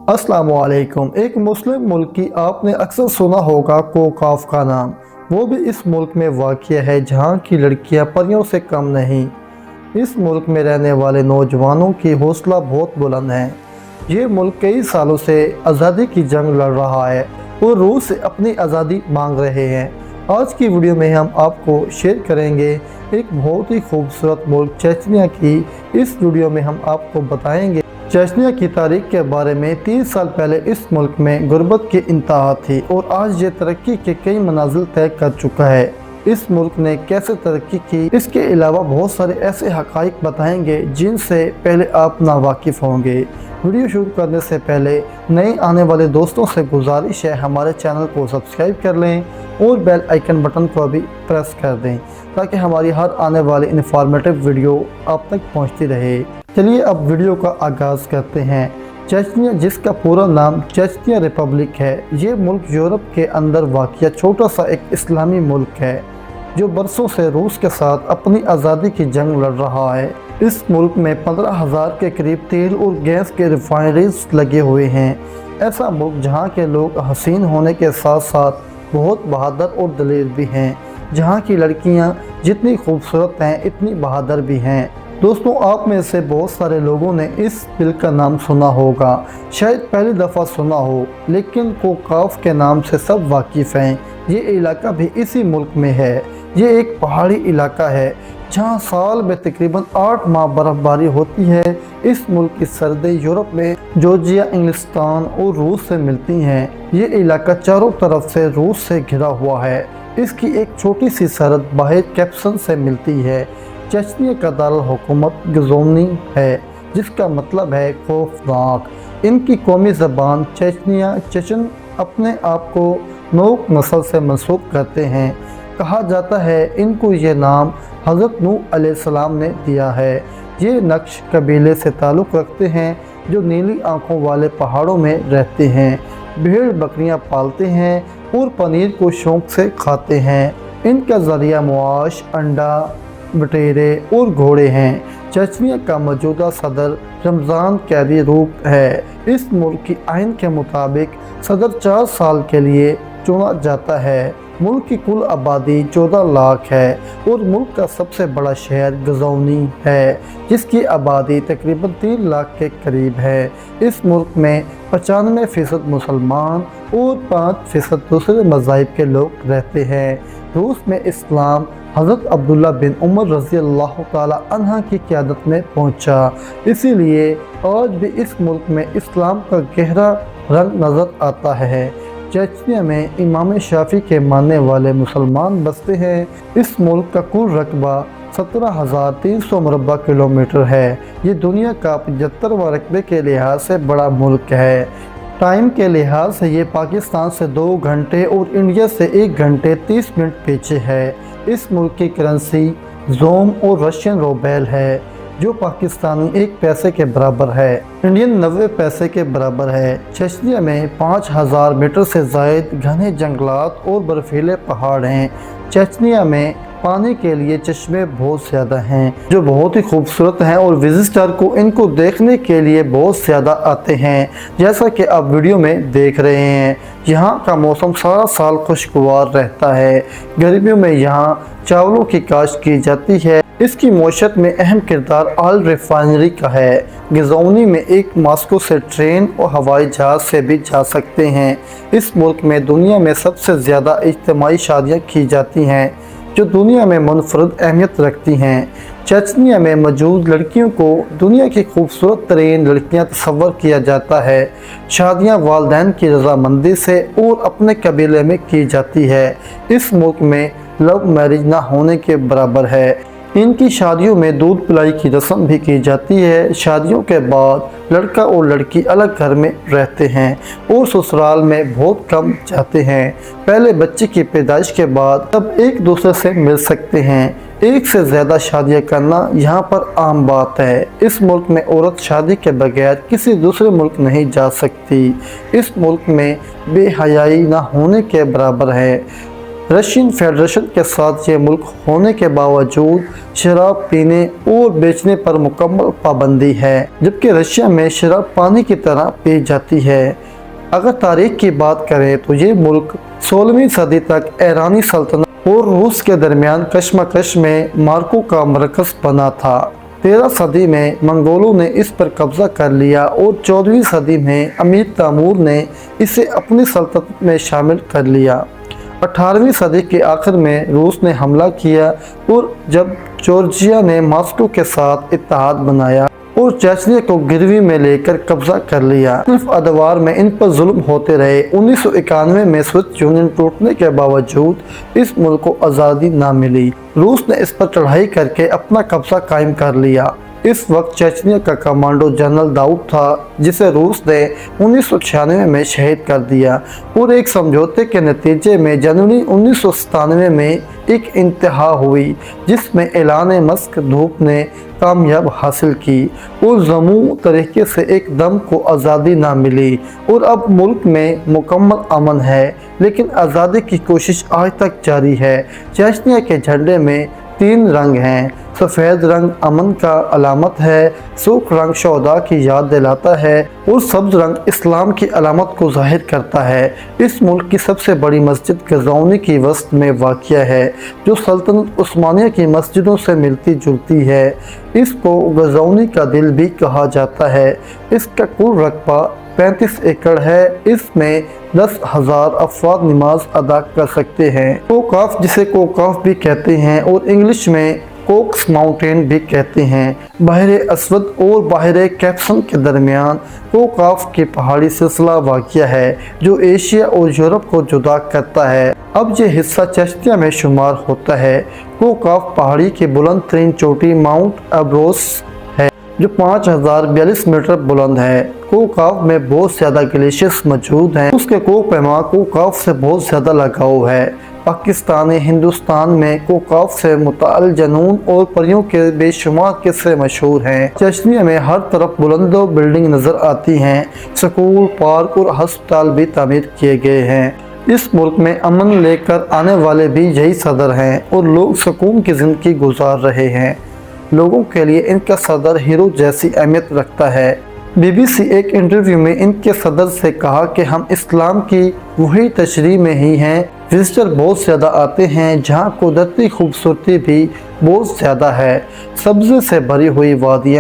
अस्सलाम वालेकुम। एक मुस्लिम मुल्क की आपने अक्सर सुना होगा कोकाफ का नाम। वो भी इस मुल्क में वाक़िया है जहाँ की लड़कियाँ परियों से कम नहीं। इस मुल्क में रहने वाले नौजवानों की हौसला बहुत बुलंद है। ये मुल्क कई सालों से आज़ादी की जंग लड़ रहा है और रूस से अपनी आज़ादी मांग रहे हैं। आज की वीडियो में हम आपको शेयर करेंगे एक बहुत ही खूबसूरत मुल्क चेचनिया की। इस वीडियो में हम आपको बताएंगे चेचनिया की तारीख के बारे में। 30 साल पहले इस मुल्क में गुर्बत की इंतहा थी और आज ये तरक्की के कई मनाजिल तय कर चुका है। इस मुल्क ने कैसे तरक्की की, इसके अलावा बहुत सारे ऐसे हक़ाइक़ बताएंगे जिनसे पहले आप नावाकिफ़ होंगे। वीडियो शुरू करने से पहले नए आने वाले दोस्तों से गुजारिश है हमारे चैनल को सब्सक्राइब कर लें और बेल आइकन बटन को भी प्रेस कर दें ताकि हमारी हर आने वाली इन्फॉर्मेटिव वीडियो आप तक पहुंचती रहे। चलिए अब वीडियो का आगाज़ करते हैं। चेचनिया, जिसका पूरा नाम चेचनिया रिपब्लिक है, ये मुल्क यूरोप के अंदर वाक़िया छोटा सा एक इस्लामी मुल्क है जो बरसों से रूस के साथ अपनी आज़ादी की जंग लड़ रहा है। इस मुल्क में 15,000 के करीब तेल और गैस के रिफाइनरीज लगे हुए हैं। ऐसा मुल्क जहाँ के लोग हसीन होने के साथ साथ बहुत बहादुर और दलेर भी हैं, जहाँ की लड़कियाँ जितनी खूबसूरत हैं इतनी बहादुर भी हैं। दोस्तों, आप में से बहुत सारे लोगों ने इस बिल का नाम सुना होगा, शायद पहली दफ़ा सुना हो, लेकिन कोकाफ के नाम से सब वाकिफ़ हैं। ये इलाका भी इसी मुल्क में है। ये एक पहाड़ी इलाका है जहाँ साल में तकरीबन 8 माह बर्फ़बारी होती है। इस मुल्क की सरहदें यूरोप में जॉर्जिया, इंग्लिस्तान और रूस से मिलती हैं। ये इलाका चारों तरफ से रूस से घिरा हुआ है। इसकी एक छोटी सी सरहद बाहर कैप्सन से मिलती है। चेचनिया का दारुल हुकूमत गज़ोनी है, जिसका मतलब है खौफनाक। इनकी कौमी ज़बान चेचनिया, चेचन अपने आप को नोक नस्ल से मंसूब करते हैं। कहा जाता है इनको ये नाम हज़रत नूह अलैहिस्सलाम ने दिया है। ये नक्श कबीले से ताल्लुक़ रखते हैं जो नीली आँखों वाले पहाड़ों में रहते हैं। भेड़ बकरियाँ पालते हैं और पनीर को शौक़ से खाते हैं। इनका ज़रिया मुआश अंडा, बटेरे और घोड़े हैं। चेचनिया का मौजूदा सदर रमज़ान कैदीरूब है। इस मुल्क की आइन के मुताबिक सदर 4 साल के लिए चुना जाता है। मुल्क की कुल आबादी 14 लाख है और मुल्क का सबसे बड़ा शहर गज़ोनी है, जिसकी आबादी तकरीबन 3 लाख के करीब है। इस मुल्क में 95% मुसलमान और 5% दूसरे मज़ाहिब के लोग रहते हैं। रूस में इस्लाम हज़रत अब्दुल्ला बिन उमर रज़ी अल्लाह ताला अन्हा की क़यादत में पहुँचा, इसीलिए आज भी इस मुल्क में इस्लाम का गहरा रंग नज़र आता है। चेचनिया में इमाम शाफी के मानने वाले मुसलमान बसते हैं। इस मुल्क का कुल रकबा 17,300 मुरबा किलोमीटर है। ये दुनिया का 75वां रकबे के लिहाज से बड़ा मुल्क है। टाइम के लिहाज से ये पाकिस्तान से 2 घंटे और इंडिया से 1 घंटे 30 मिनट पीछे है। इस मुल्क की करेंसी ज़ोम और रशियन रूबेल है, जो पाकिस्तानी 1 पैसे के बराबर है। इंडियन 90 पैसे के बराबर है। चेचनिया में 5,000 मीटर से ज़ायद घने जंगलात और बर्फीले पहाड़ हैं। चेचनिया में पानी के लिए चश्मे बहुत ज़्यादा हैं जो बहुत ही खूबसूरत हैं और विजिटर को इनको देखने के लिए बहुत ज़्यादा आते हैं। जैसा कि आप वीडियो में देख रहे हैं, यहाँ का मौसम सारा साल खुशगवार रहता है। गर्मियों में यहाँ चावलों की काश्त की जाती है। इसकी मौशत में अहम किरदार ऑयल रिफाइनरी का है। गज़ोनी में एक मॉस्को से ट्रेन और हवाई जहाज़ से भी जा सकते हैं। इस मुल्क में दुनिया में सबसे ज़्यादा इज्तिमाई शादियाँ की जाती हैं जो दुनिया में मुनफरद अहमियत रखती हैं। चेचनिया में मौजूद लड़कियों को दुनिया की खूबसूरत तरीन लड़कियाँ तस्वर किया जाता है। शादियाँ वालिदैन की रजामंदी से और अपने कबीले में की जाती है। इस मुल्क में लव मैरिज ना होने के बराबर है। इनकी शादियों में दूध पिलाई की रस्म भी की जाती है। शादियों के बाद लड़का और लड़की अलग घर में रहते हैं और ससुराल में बहुत कम जाते हैं। पहले बच्चे की पैदाइश के बाद तब एक दूसरे से मिल सकते हैं। एक से ज़्यादा शादियाँ करना यहाँ पर आम बात है। इस मुल्क में औरत शादी के बगैर किसी दूसरे मुल्क नहीं जा सकती। इस मुल्क में बेहयाई ना होने के बराबर है। रशियन फेडरेशन के साथ ये मुल्क होने के बावजूद शराब पीने और बेचने पर मुकम्मल पाबंदी है, जबकि रशिया में शराब पानी की तरह पी जाती है। अगर तारीख की बात करें तो ये मुल्क 16वीं सदी तक ईरानी सल्तनत और रूस के दरमियान कशमकश में मार्कों का मरकज़ बना था। 13 सदी में मंगोलों ने इस पर कब्जा कर लिया और 14वीं सदी में अमीर तैमूर ने इसे अपनी सल्तनत में शामिल कर लिया। 18वीं सदी के आखिर में रूस ने हमला किया और जब जॉर्जिया ने मॉस्को के साथ इत्तेहाद बनाया और चेचन्या को गिरवी में लेकर कब्जा कर लिया। सिर्फ अदवार में इन पर जुल्म होते रहे। 1991 में सोवियत यूनियन टूटने के बावजूद इस मुल्क को आज़ादी ना मिली। रूस ने इस पर चढ़ाई करके अपना कब्जा कायम कर लिया। इस वक्त चेचन्या का कमांडो जनरल दाऊद था, जिसे रूस ने 1996 में शहीद कर दिया और एक समझौते के नतीजे में जनवरी 1997 में एक इंतहा हुई, जिसमें ऐलान मस्क धूप ने कामयाब हासिल की और जमू तरीके से एकदम को आज़ादी ना मिली और अब मुल्क में मुकम्मल अमन है, लेकिन आज़ादी की कोशिश आज तक जारी है। चेचन्या के झंडे में 3 रंग हैं। सफ़ेद रंग अमन का अलामत है, सूख रंग शोहदा की याद दिलाता है और सब्ज रंग इस्लाम की अलामत को जाहिर करता है। इस मुल्क की सबसे बड़ी मस्जिद गज़ौनी की वसत में वाक़िया है, जो सल्तनत उस्मानिया की मस्जिदों से मिलती जुलती है। इसको गज़ौनी का दिल भी कहा जाता है। इसका कुल रकबा 35 एकड़ है। इसमें 10,000 अफराद नमाज अदा कर सकते हैं। कोकाफ, जिसे कोकाफ भी कहते हैं और इंग्लिश में कोक्स माउंटेन भी कहते हैं, बहरे अस्वद और बहरे कैप्सन के दरमियान कोकाफ की पहाड़ी सिलसिला वाक़िया है, जो एशिया और यूरोप को जुदा करता है। अब ये हिस्सा चेचन्या में शुमार होता है। कोकाफ पहाड़ी की बुलंद तरीन चोटी माउंट एब्रोस है, जो 5042 मीटर बुलंद है। कोकाफ में बहुत ज़्यादा ग्लेशियर्स मौजूद हैं। उसके कोपैमा कोकाफ से बहुत ज़्यादा लगाव है। पाकिस्तान हिंदुस्तान में कोकाफ से मुताल जनून और परियों के बेशुमार किस्से मशहूर हैं। चेचन्या में हर तरफ बुलंदो बिल्डिंग नज़र आती हैं। स्कूल, पार्क और हस्पताल भी तामीर किए गए हैं। इस मुल्क में अमन लेकर आने वाले भी यही सदर हैं और लोग सुकून की ज़िंदगी गुजार रहे हैं। लोगों के लिए इनका सदर हीरो जैसी अहमियत रखता है। BBC एक इंटरव्यू में इनके सदर से कहा कि हम इस्लाम की वही तशरीह में ही हैं। विजिटर बहुत ज़्यादा आते हैं, जहाँ कुदरती खूबसूरती भी बहुत ज़्यादा है। सब्ज़े से भरी हुई वादियाँ